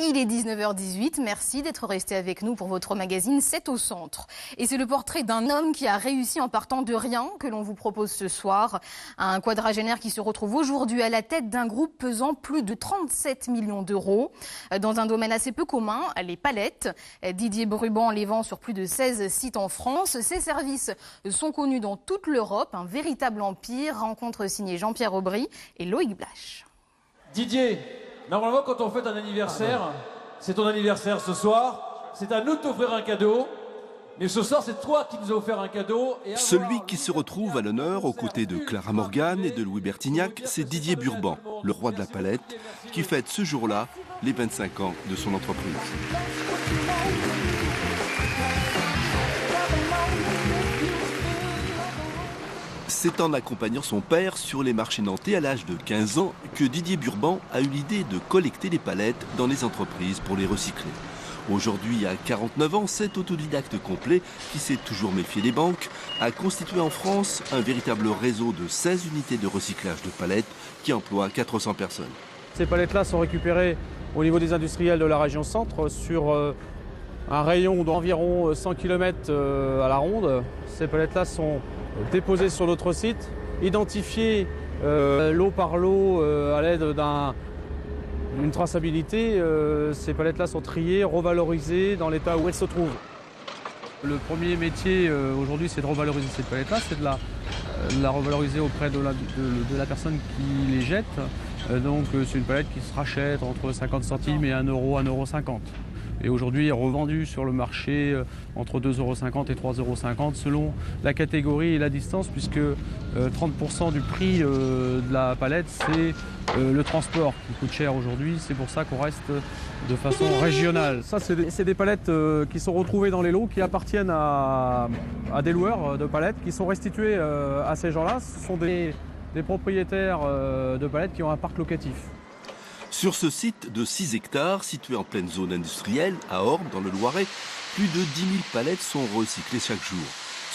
Il est 19h18, merci d'être resté avec nous pour votre magazine 7 au centre. Et c'est le portrait d'un homme qui a réussi en partant de rien que l'on vous propose ce soir. Un quadragénaire qui se retrouve aujourd'hui à la tête d'un groupe pesant plus de 37 millions d'euros. Dans un domaine assez peu commun, les palettes. Didier Burban les vend sur plus de 16 sites en France. Ses services sont connus dans toute l'Europe. Un véritable empire. Rencontre signée Jean-Pierre Aubry et Loïc Blache. Didier, normalement, quand on fête un anniversaire, c'est ton anniversaire ce soir, c'est à nous de t'offrir un cadeau, mais ce soir, c'est toi qui nous as offert un cadeau. Celui qui se retrouve à l'honneur aux côtés de Clara Morgan et de Louis Bertignac, c'est Didier Burban, le roi de la palette, qui fête ce jour-là les 25 ans de son entreprise. C'est en accompagnant son père sur les marchés nantais à l'âge de 15 ans que Didier Burban a eu l'idée de collecter les palettes dans les entreprises pour les recycler. Aujourd'hui, à 49 ans, cet autodidacte complet, qui s'est toujours méfié des banques, a constitué en France un véritable réseau de 16 unités de recyclage de palettes qui emploient 400 personnes. Ces palettes-là sont récupérées au niveau des industriels de la région centre sur un rayon d'environ 100 km à la ronde. Ces palettes-là sont déposées sur notre site, identifiées lot par lot à l'aide d'une traçabilité. Ces palettes-là sont triées, revalorisées dans l'état où elles se trouvent. Le premier métier aujourd'hui, c'est de revaloriser ces palettes-là, c'est de la revaloriser auprès de la personne qui les jette. Donc c'est une palette qui se rachète entre 50 centimes et 1 euro, 1,50 €. Et aujourd'hui, est revendue sur le marché entre 2,50 € et 3,50 € selon la catégorie et la distance, puisque 30% du prix de la palette, c'est le transport qui coûte cher aujourd'hui. C'est pour ça qu'on reste de façon régionale. Ça, c'est des palettes qui sont retrouvées dans les lots, qui appartiennent à des loueurs de palettes, qui sont restituées à ces gens-là. Ce sont des propriétaires de palettes qui ont un parc locatif. Sur ce site de 6 hectares, situé en pleine zone industrielle, à Orbe, dans le Loiret, plus de 10 000 palettes sont recyclées chaque jour.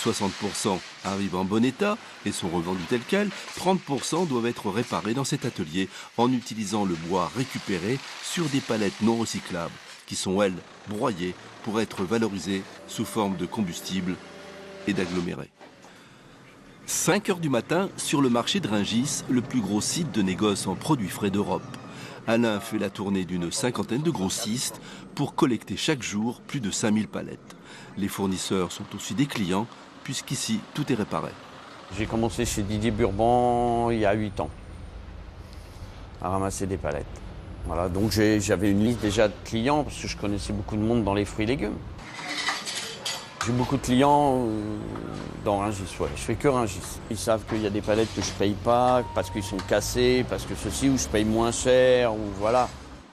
60% arrivent en bon état et sont revendus tels quels. 30% doivent être réparés dans cet atelier en utilisant le bois récupéré sur des palettes non recyclables, qui sont, elles, broyées pour être valorisées sous forme de combustible et d'agglomérés. 5 heures du matin, sur le marché de Rungis, le plus gros site de négoce en produits frais d'Europe. Alain fait la tournée d'une cinquantaine de grossistes pour collecter chaque jour plus de 5000 palettes. Les fournisseurs sont aussi des clients, puisqu'ici, tout est réparé. J'ai commencé chez Didier Burban il y a 8 ans, à ramasser des palettes. Voilà, donc j'avais une liste déjà de clients, parce que je connaissais beaucoup de monde dans les fruits et légumes. J'ai beaucoup de clients dans Rungis, ouais. Je fais que Rungis. Ils savent qu'il y a des palettes que je ne paye pas, parce qu'ils sont cassés, parce que ceci, ou je paye moins cher, ou voilà.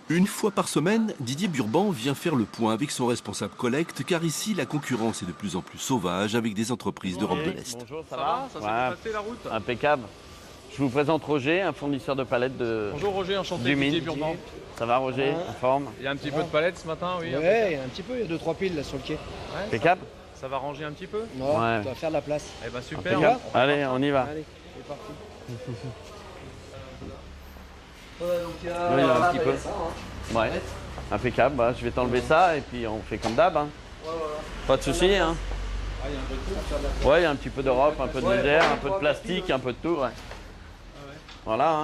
Une fois par semaine, Didier Burban vient faire le point avec son responsable collecte, car ici, la concurrence est de plus en plus sauvage avec des entreprises d'Europe de l'Est. Bonjour, ça va? Ça s'est passé la route? Impeccable. Je vous présente Roger, un fournisseur de palettes de... Bonjour Roger, enchanté, Didier Burban. Ça va Roger, en forme? Il y a un petit peu de palettes ce matin, oui? Oui, il y a un petit peu, il y a 2-3 piles là sur le quai. Ouais, Impeccable. Ça va ranger un petit peu? Non, Ouais. on va faire de la place. Eh ben super. Impeccable. Allez, on y va. Allez, c'est parti. Oui, un petit peu. Ouais. Impeccable, bah, je vais t'enlever ça et puis on fait comme d'hab. Hein. Pas de soucis. Hein. Ouais, il y a un petit peu d'Europe, un peu de misère, un peu de plastique, un peu de tout. Ouais. Voilà. Hein.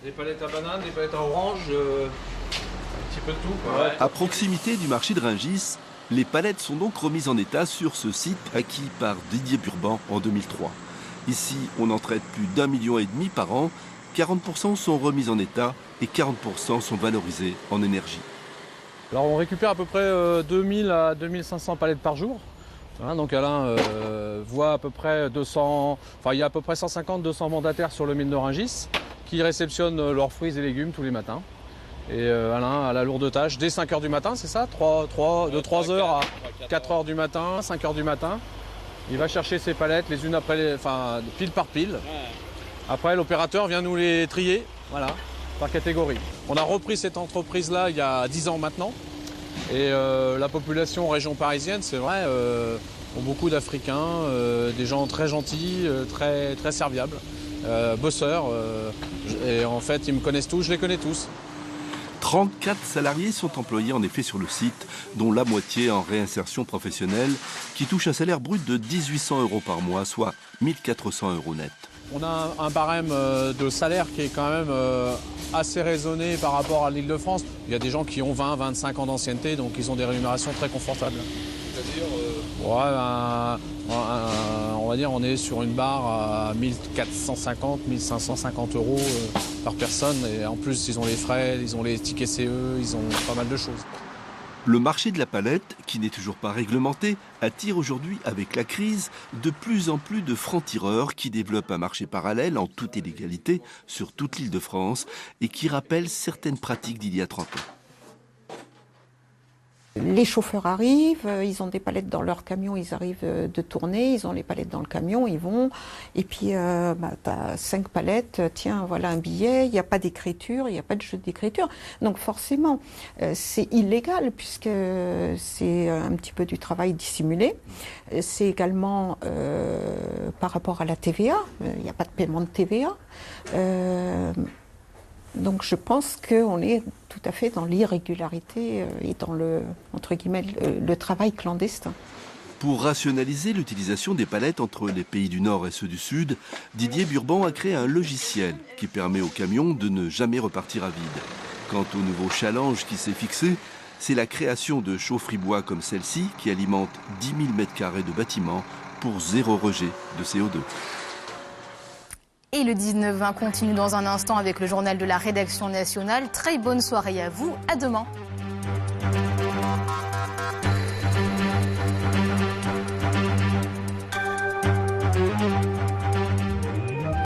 Des palettes à bananes, des palettes à orange, un petit peu de tout. Quoi. Ouais. À proximité du marché de Rungis, les palettes sont donc remises en état sur ce site acquis par Didier Burban en 2003. Ici, on en traite plus d'1,5 million par an. 40% sont remises en état et 40% sont valorisées en énergie. Alors on récupère à peu près 2000 à 2500 palettes par jour. Hein, donc Alain voit à peu près 200, enfin il y a à peu près 150-200 mandataires sur le mine de Rungis qui réceptionnent leurs fruits et légumes tous les matins. Et Alain a la lourde tâche dès 5 h du matin, c'est ça? De 3 h à 4 h du matin, 5 h du matin. Il va chercher ses palettes les unes après pile par pile. Après l'opérateur vient nous les trier, voilà, par catégorie. On a repris cette entreprise-là il y a 10 ans maintenant. Et la population région parisienne, c'est vrai, ont beaucoup d'Africains, des gens très gentils, très, très serviables, bosseurs. Et en fait, ils me connaissent tous, je les connais tous. 34 salariés sont employés en effet sur le site, dont la moitié en réinsertion professionnelle, qui touche un salaire brut de 1800 € par mois, soit 1400 € net. On a un barème de salaire qui est quand même assez raisonné par rapport à l'Île-de-France. Il y a des gens qui ont 20, 25 ans d'ancienneté, donc ils ont des rémunérations très confortables. C'est-à-dire on va dire on est sur une barre à 1450, 1550 € par personne. Et en plus, ils ont les frais, ils ont les tickets CE, ils ont pas mal de choses. Le marché de la palette, qui n'est toujours pas réglementé, attire aujourd'hui, avec la crise, de plus en plus de francs-tireurs qui développent un marché parallèle en toute illégalité sur toute l'Île-de-France et qui rappelle certaines pratiques d'il y a 30 ans. Les chauffeurs arrivent, ils ont des palettes dans leur camion, ils arrivent de tourner, ils ont les palettes dans le camion, ils vont, et puis t'as 5 palettes, tiens voilà un billet, il n'y a pas d'écriture, il n'y a pas de jeu d'écriture. Donc forcément, c'est illégal puisque c'est un petit peu du travail dissimulé. C'est également par rapport à la TVA, il n'y a pas de paiement de TVA. Donc je pense qu'on est tout à fait dans l'irrégularité et dans entre guillemets, le travail clandestin. Pour rationaliser l'utilisation des palettes entre les pays du Nord et ceux du Sud, Didier Burban a créé un logiciel qui permet aux camions de ne jamais repartir à vide. Quant au nouveau challenge qui s'est fixé, c'est la création de chaufferies bois comme celle-ci qui alimentent 10 000 m² de bâtiments pour 0 rejet de CO2. Et le 19-20 continue dans un instant avec le journal de la rédaction nationale. Très bonne soirée à vous, à demain.